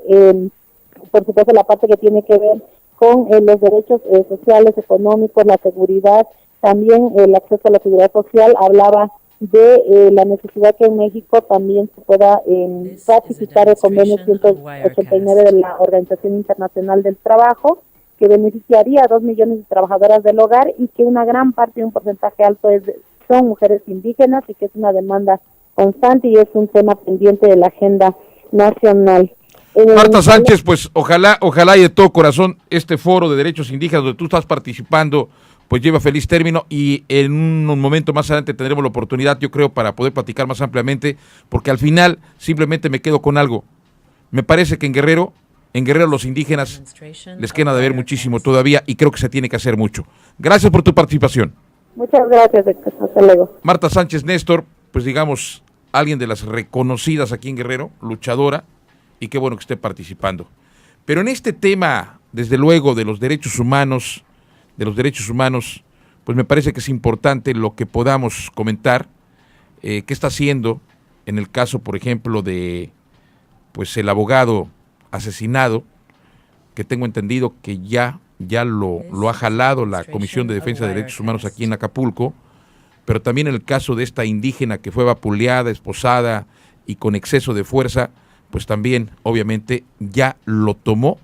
por supuesto la parte que tiene que ver con los derechos sociales, económicos, la seguridad. También el acceso a la seguridad social. Hablaba de la necesidad que en México también se pueda ratificar el convenio 189 de la Organización Internacional del Trabajo, que beneficiaría a 2 millones de trabajadoras del hogar, y que una gran parte, un porcentaje alto, son mujeres indígenas, y que es una demanda constante y es un tema pendiente de la agenda nacional. Marta Sánchez, pues ojalá y de todo corazón este foro de derechos indígenas donde tú estás participando pues lleva feliz término, y en un momento más adelante tendremos la oportunidad, yo creo, para poder platicar más ampliamente, porque al final simplemente me quedo con algo. Me parece que en Guerrero los indígenas les queda de ver muchísimo todavía, y creo que se tiene que hacer mucho. Gracias por tu participación. Muchas gracias, hasta luego. Marta Sánchez Néstor, pues digamos, alguien de las reconocidas aquí en Guerrero, luchadora, y qué bueno que esté participando. Pero en este tema, desde luego, de los derechos humanos, pues me parece que es importante lo que podamos comentar, qué está haciendo en el caso, por ejemplo, de pues el abogado asesinado, que tengo entendido que ya lo ha jalado la Comisión de Defensa de Derechos Humanos aquí en Acapulco, pero también en el caso de esta indígena que fue vapuleada, esposada y con exceso de fuerza, pues también obviamente ya lo tomó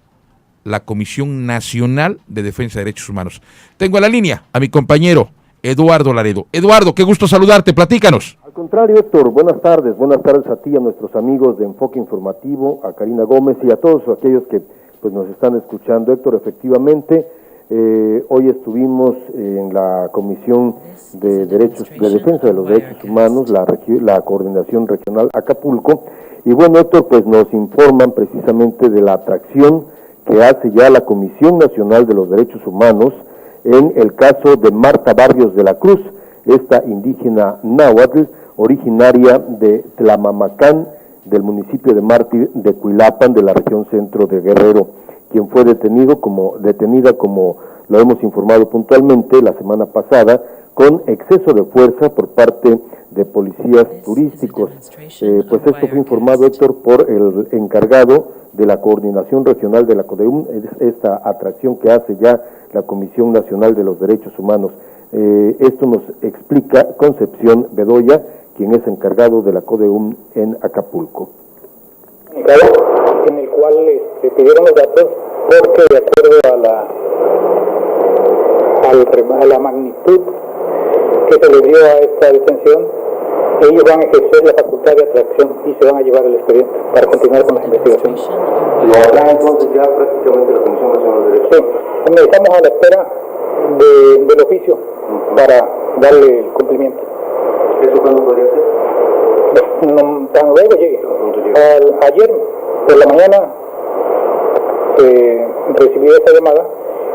la Comisión Nacional de Defensa de Derechos Humanos. Tengo a la línea a mi compañero Eduardo Laredo. Eduardo, qué gusto saludarte, platícanos. Al contrario, Héctor, buenas tardes a ti, a nuestros amigos de Enfoque Informativo, a Karina Gómez y a todos aquellos que pues nos están escuchando. Héctor, efectivamente, hoy estuvimos en la Comisión de Defensa de los Derechos Humanos, la Coordinación Regional Acapulco, y bueno, Héctor, pues nos informan precisamente de la atracción que hace ya la Comisión Nacional de los Derechos Humanos en el caso de Marta Barrios de la Cruz, esta indígena náhuatl, originaria de Tlamamacán, del municipio de Mártir de Cuilapan, de la región centro de Guerrero, quien fue detenida, como lo hemos informado puntualmente la semana pasada, con exceso de fuerza por parte de policías turísticos. Pues esto fue informado, Héctor, por el encargado de la Coordinación Regional de la CODEUM, esta atracción que hace ya la Comisión Nacional de los Derechos Humanos. Esto nos explica Concepción Bedoya, quien es encargado de la CODEUM en Acapulco. En el cual pidieron los datos porque de acuerdo a la magnitud que se le dio a esta detención, ellos van a ejercer la facultad de atracción y se van a llevar el expediente para continuar con las investigaciones. ¿Lo hará entonces ya prácticamente la Comisión Nacional de Derechos? Sí, estamos a la espera del oficio para darle el cumplimiento. ¿Eso cuándo podría ser? No, tan luego llegue. Ayer por la mañana recibí esta llamada,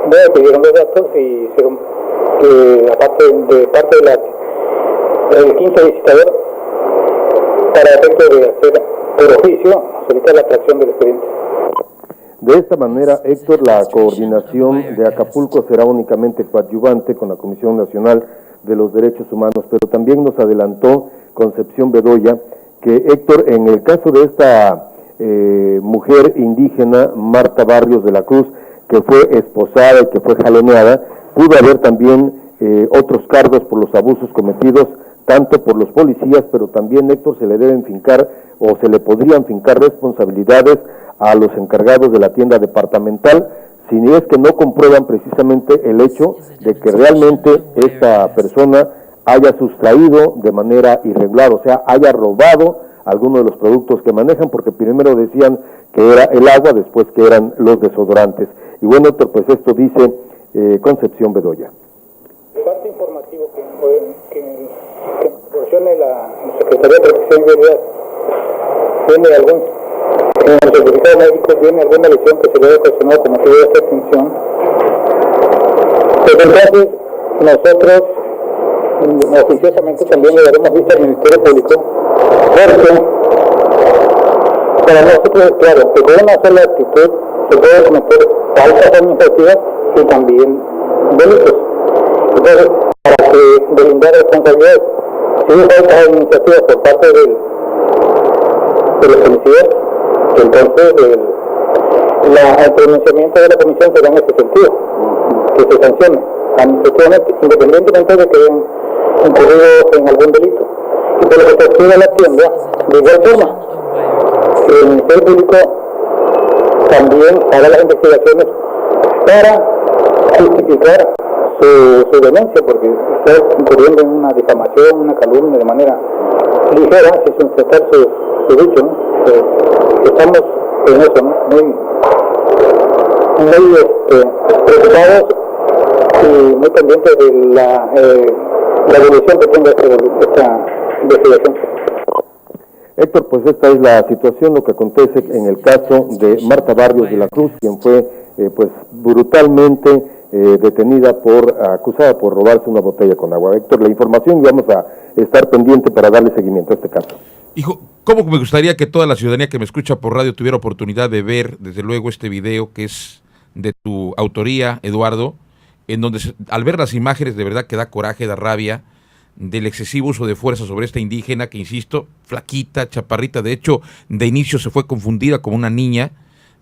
me pidieron los datos y hicieron parte del quinto visitador para efecto de hacer por oficio solicitar la atracción del expediente. De esta manera, Héctor, la coordinación de Acapulco será únicamente coadyuvante con la Comisión Nacional de los Derechos Humanos, pero también nos adelantó Concepción Bedoya que, Héctor, en el caso de esta mujer indígena, Marta Barrios de la Cruz, que fue esposada y que fue jaloneada, pudo haber también otros cargos por los abusos cometidos tanto por los policías, pero también, Héctor, se le deben fincar o se le podrían fincar responsabilidades a los encargados de la tienda departamental, si es que no comprueban precisamente el hecho de que realmente esta persona haya sustraído de manera irregular, o sea, haya robado algunos de los productos que manejan, porque primero decían que era el agua, después que eran los desodorantes. Y bueno, Héctor, pues esto dice Concepción Bedoya. Parte informativo que proporcione la Secretaría de Protección y Seguridad, tiene algún en el certificado médico, viene alguna lesión que se le haya ocasionado como motivo de esta extinción. Pues entonces nosotros oficiosamente también le daremos vista al Ministerio Público, porque para nosotros es claro que con una sola actitud se puede cometer faltas administrativas y también delitos. Entonces, para que delindar responsabilidades, si hay faltas administrativas por parte de los policías, entonces el pronunciamiento de la comisión será en este sentido, que se sancione administrativamente, independientemente de que hayan incurrido en algún delito. Y por lo que se refiere a la tienda, de igual forma, el Ministerio Público también hará las investigaciones para justificar su denuncia, porque está incurriendo en una difamación, una calumnia de manera ligera, sin sustentar su dicho, ¿no? Estamos en eso, ¿no? muy preocupados y muy pendientes de la evolución que tenga esta investigación. Héctor, pues esta es la situación, lo que acontece en el caso de Marta Barrios de la Cruz, quien fue pues brutalmente acusada por robarse una botella con agua. Héctor, la información, y vamos a estar pendiente para darle seguimiento a este caso. Hijo, ¿cómo me gustaría que toda la ciudadanía que me escucha por radio tuviera oportunidad de ver, desde luego, este video que es de tu autoría, Eduardo, en donde al ver las imágenes de verdad que da coraje, da rabia, del excesivo uso de fuerza sobre esta indígena que, insisto, flaquita, chaparrita, de hecho, de inicio se fue confundida como una niña,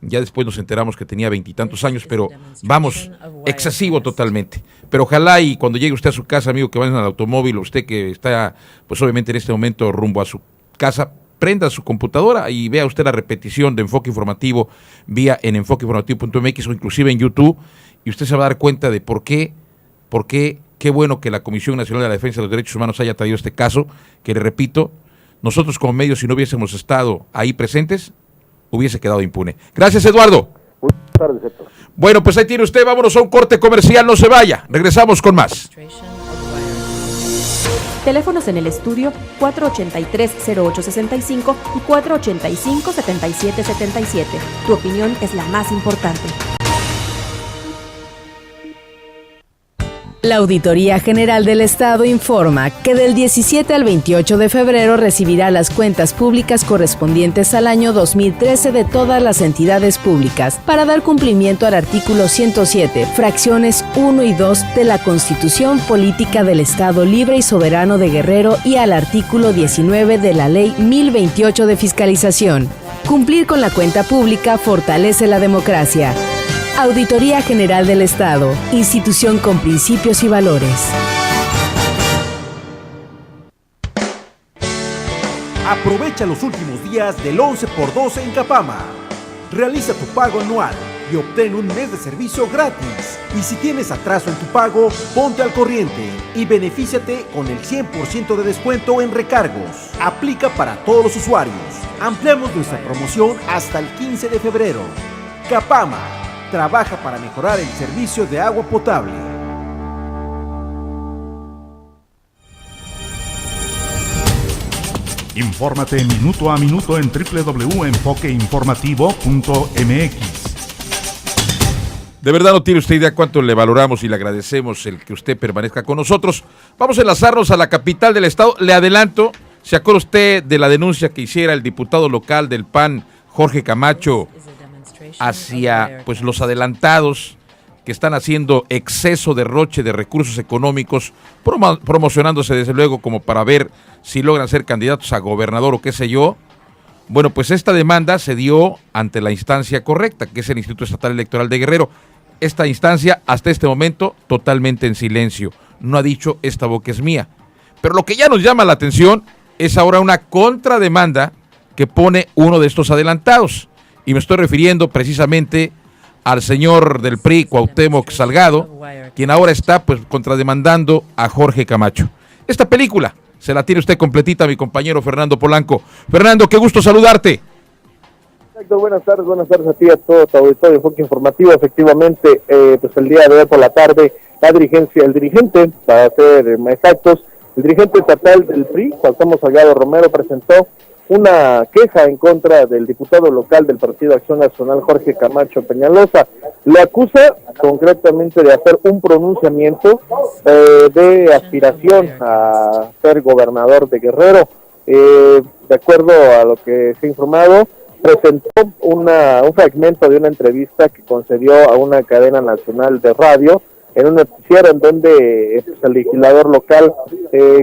ya después nos enteramos que tenía 20 y tantos años, pero vamos, excesivo totalmente. Pero ojalá y cuando llegue usted a su casa, amigo, que va en el automóvil, o usted que está, pues obviamente en este momento rumbo a su casa, prenda su computadora y vea usted la repetición de Enfoque Informativo vía en enfoqueinformativo.mx o inclusive en YouTube, y usted se va a dar cuenta de por qué, qué bueno que la Comisión Nacional de la Defensa de los Derechos Humanos haya traído este caso, que le repito, nosotros como medios, si no hubiésemos estado ahí presentes, hubiese quedado impune. Gracias, Eduardo. Buenas tardes, Héctor. Bueno, pues ahí tiene usted, vámonos a un corte comercial, no se vaya, regresamos con más. Teléfonos en el estudio 483-0865 y 485-7777. Tu opinión es la más importante. La Auditoría General del Estado informa que del 17 al 28 de febrero recibirá las cuentas públicas correspondientes al año 2013 de todas las entidades públicas para dar cumplimiento al artículo 107, fracciones 1 y 2 de la Constitución Política del Estado Libre y Soberano de Guerrero y al artículo 19 de la Ley 1028 de Fiscalización. Cumplir con la cuenta pública fortalece la democracia. Auditoría General del Estado, institución con principios y valores. Aprovecha los últimos días del 11x2 en Capama. Realiza tu pago anual y obtén un mes de servicio gratis. Y si tienes atraso en tu pago, ponte al corriente y benefíciate con el 100% de descuento en recargos. Aplica para todos los usuarios. Ampliamos nuestra promoción hasta el 15 de febrero. Capama trabaja para mejorar el servicio de agua potable. Infórmate minuto a minuto en www.enfoqueinformativo.mx. De verdad no tiene usted idea cuánto le valoramos y le agradecemos el que usted permanezca con nosotros. Vamos a enlazarnos a la capital del estado. Le adelanto, ¿se acuerda usted de la denuncia que hiciera el diputado local del PAN, Jorge Camacho, hacia pues los adelantados que están haciendo exceso derroche de recursos económicos, promocionándose desde luego como para ver si logran ser candidatos a gobernador o qué sé yo? Bueno, pues esta demanda se dio ante la instancia correcta, que es el Instituto Estatal Electoral de Guerrero. Esta instancia, hasta este momento, totalmente en silencio. No ha dicho esta boca es mía. Pero lo que ya nos llama la atención es ahora una contrademanda que pone uno de estos adelantados. Y me estoy refiriendo precisamente al señor del PRI, Cuauhtémoc Salgado, quien ahora está pues contrademandando a Jorge Camacho. Esta película se la tiene usted completita, mi compañero Fernando Polanco. Fernando, qué gusto saludarte. Exacto, buenas tardes a ti, a todo tu auditorio de Enfoque Informativo. Efectivamente, pues el día de hoy por la tarde, el dirigente, para ser más exactos, el dirigente estatal del PRI, Cuauhtémoc Salgado Romero, presentó una queja en contra del diputado local del Partido Acción Nacional, Jorge Camacho Peñalosa. Le acusa concretamente de hacer un pronunciamiento de aspiración a ser gobernador de Guerrero. De acuerdo a lo que se ha informado, presentó un fragmento de una entrevista que concedió a una cadena nacional de radio en un noticiero en donde el legislador local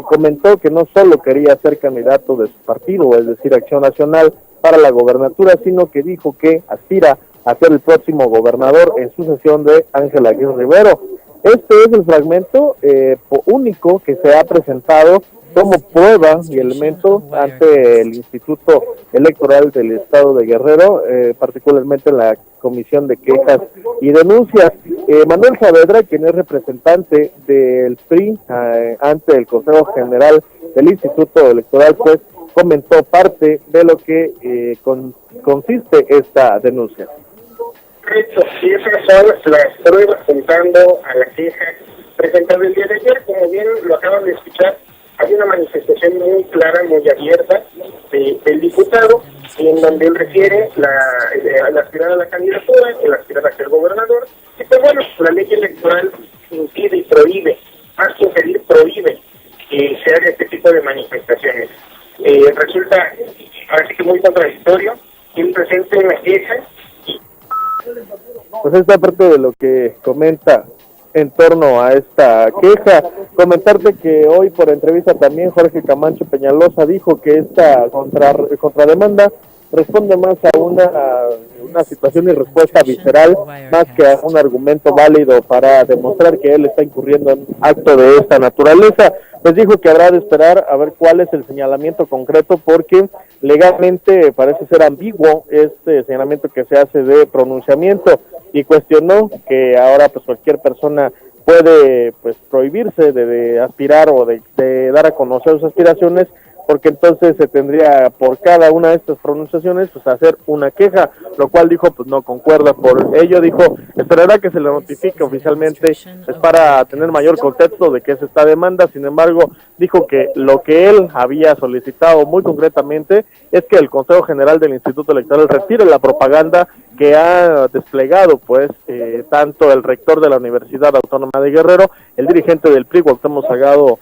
comentó que no solo quería ser candidato de su partido, es decir, Acción Nacional, para la gobernatura, sino que dijo que aspira a ser el próximo gobernador en sucesión de Ángel Aguirre Rivero. Este es el fragmento único que se ha presentado como prueba y elemento ante el Instituto Electoral del Estado de Guerrero, particularmente en la Comisión de Quejas y Denuncias. Manuel Saavedra, quien es representante del PRI ante el Consejo General del Instituto Electoral, pues comentó parte de lo que consiste esta denuncia. Correcto, y esas son las pruebas juntando a la queja presentada el día de ayer. Como bien lo acaban de escuchar, hay una manifestación muy clara, muy abierta del diputado, en donde él refiere al aspirar a la candidatura, el aspirar a ser gobernador, y pues bueno, la ley electoral impide y prohíbe, más que impedir, prohíbe que se haga este tipo de manifestaciones. Resulta así que muy contradictorio que él presente una queja. Pues esta parte de lo que comenta en torno a esta queja. Comentarte que hoy por entrevista también Jorge Camacho Peñalosa dijo que esta contrademanda responde más a una situación y respuesta visceral, más que a un argumento válido para demostrar que él está incurriendo en acto de esta naturaleza. Pues dijo que habrá de esperar a ver cuál es el señalamiento concreto, porque legalmente parece ser ambiguo este señalamiento que se hace de pronunciamiento, y cuestionó que ahora pues cualquier persona puede pues prohibirse de aspirar o de dar a conocer sus aspiraciones, porque entonces se tendría por cada una de estas pronunciaciones pues hacer una queja, lo cual dijo pues no concuerda. Por ello dijo, esperará que se le notifique oficialmente pues para tener mayor contexto de qué es esta demanda. Sin embargo, dijo que lo que él había solicitado muy concretamente es que el Consejo General del Instituto Electoral retire la propaganda que ha desplegado pues tanto el rector de la Universidad Autónoma de Guerrero, el dirigente del PRI, Cuauhtémoc Salgado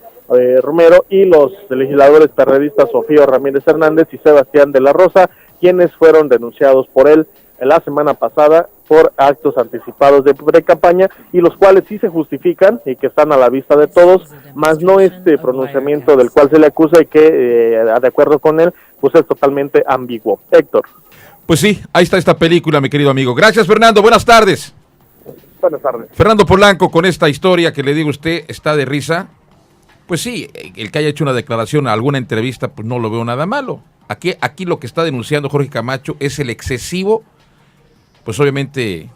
Romero, y los legisladores perredistas Sofío Ramírez Hernández y Sebastián de la Rosa, quienes fueron denunciados por él la semana pasada por actos anticipados de pre-campaña, y los cuales sí se justifican y que están a la vista de todos, más no este pronunciamiento del cual se le acusa y que, de acuerdo con él, pues es totalmente ambiguo. Héctor. Pues sí, ahí está esta película, mi querido amigo. Gracias, Fernando. Buenas tardes. Buenas tardes. Fernando Polanco, con esta historia que le digo a usted, está de risa. Pues sí, el que haya hecho una declaración a alguna entrevista, pues no lo veo nada malo. Aquí lo que está denunciando Jorge Camacho es el excesivo, pues obviamente,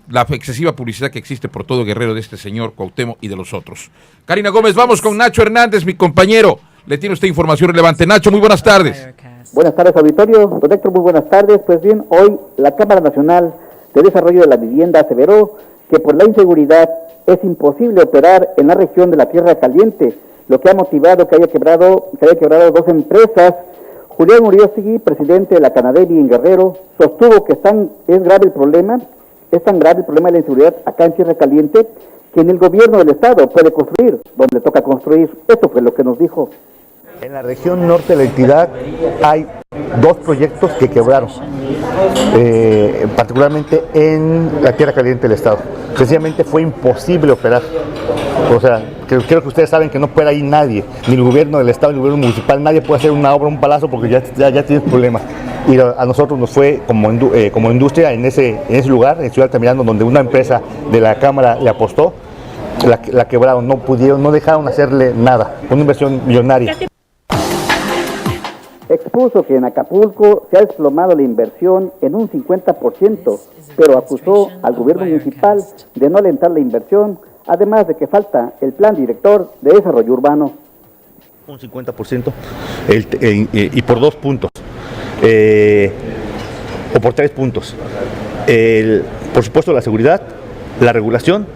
la excesiva publicidad que existe por todo Guerrero de este señor Cuauhtémoc y de los otros. Karina Gómez, vamos con Nacho Hernández, mi compañero. Le tiene usted información relevante. Nacho, muy buenas tardes. Buenas tardes, auditorio. Don Héctor, muy buenas tardes. Pues bien, hoy la Cámara Nacional de Desarrollo de la Vivienda aseveró que por la inseguridad es imposible operar en la región de la Tierra Caliente, lo que ha motivado que haya quebrado dos empresas. Julián Uriostegui, presidente de la Canadevi en Guerrero, sostuvo que es tan grave el problema de la inseguridad acá en Tierra Caliente, que en el gobierno del estado puede construir donde toca construir. Esto fue lo que nos dijo. En la región norte de la entidad hay dos proyectos que quebraron, particularmente en la Tierra Caliente del estado. Sencillamente fue imposible operar. O sea, creo que ustedes saben que no puede ir nadie, ni el gobierno del estado, ni el gobierno municipal, nadie puede hacer una obra, un palazo, porque ya tienes problemas. Y a nosotros nos fue como industria en ese lugar, en Ciudad Altamirano, donde una empresa de la Cámara le apostó, la quebraron, no dejaron hacerle nada, una inversión millonaria. Expuso que en Acapulco se ha desplomado la inversión en un 50%, pero acusó al gobierno municipal de no alentar la inversión, además de que falta el plan director de desarrollo urbano. Un 50% y por 2 puntos, o por 3 puntos. Por supuesto la seguridad, la regulación,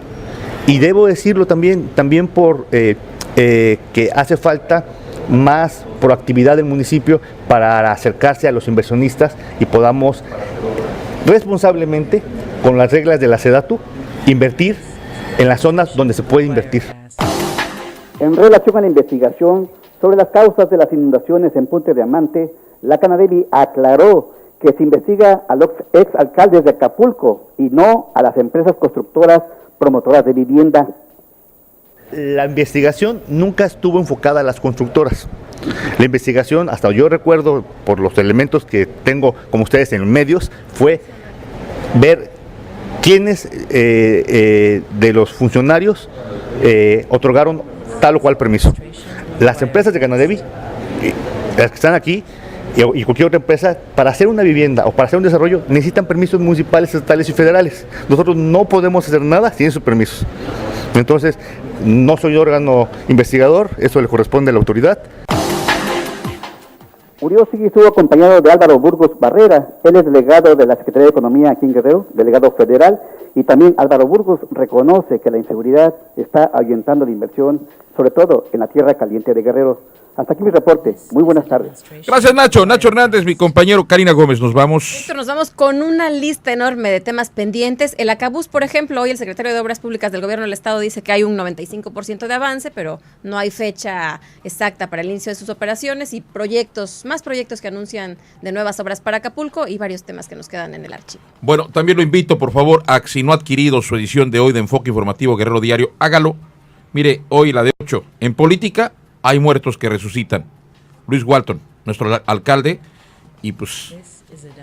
y debo decirlo también por que hace falta más proactividad del municipio para acercarse a los inversionistas y podamos responsablemente, con las reglas de la SEDATU, invertir en las zonas donde se puede invertir. En relación a la investigación sobre las causas de las inundaciones en Punta Diamante, la Canadevi aclaró que se investiga a los exalcaldes de Acapulco y no a las empresas constructoras promotoras de vivienda. La investigación nunca estuvo enfocada a las constructoras. La investigación, hasta yo recuerdo, por los elementos que tengo como ustedes en los medios, fue ver quiénes de los funcionarios otorgaron tal o cual permiso. Las empresas de Canadevi, las que están aquí, y cualquier otra empresa, para hacer una vivienda o para hacer un desarrollo, necesitan permisos municipales, estatales y federales. Nosotros no podemos hacer nada sin esos permisos. Entonces, no soy órgano investigador, eso le corresponde a la autoridad. Uriostegui estuvo acompañado de Álvaro Burgos Barrera, él es delegado de la Secretaría de Economía aquí en Guerrero, delegado federal, y también Álvaro Burgos reconoce que la inseguridad está ahuyentando la inversión, sobre todo en la Tierra Caliente de Guerrero. Hasta aquí mi reporte. Muy buenas tardes. Gracias, Nacho. Nacho Hernández, mi compañero. Karina Gómez, nos vamos. Héctor, nos vamos con una lista enorme de temas pendientes. El Acabús, por ejemplo, hoy el secretario de Obras Públicas del Gobierno del Estado dice que hay un 95% de avance, pero no hay fecha exacta para el inicio de sus operaciones y más proyectos que anuncian de nuevas obras para Acapulco y varios temas que nos quedan en el archivo. Bueno, también lo invito, por favor, a que si no ha adquirido su edición de hoy de Enfoque Informativo Guerrero Diario, hágalo. Mire, hoy la de 8. En política hay muertos que resucitan. Luis Walton, nuestro alcalde, y pues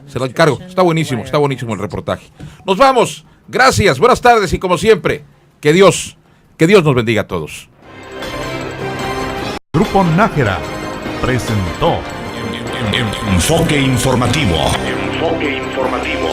se lo encargo. Está buenísimo el reportaje. Nos vamos. Gracias, buenas tardes y como siempre, que Dios nos bendiga a todos. Grupo Nájera presentó Enfoque Informativo. Enfoque Informativo.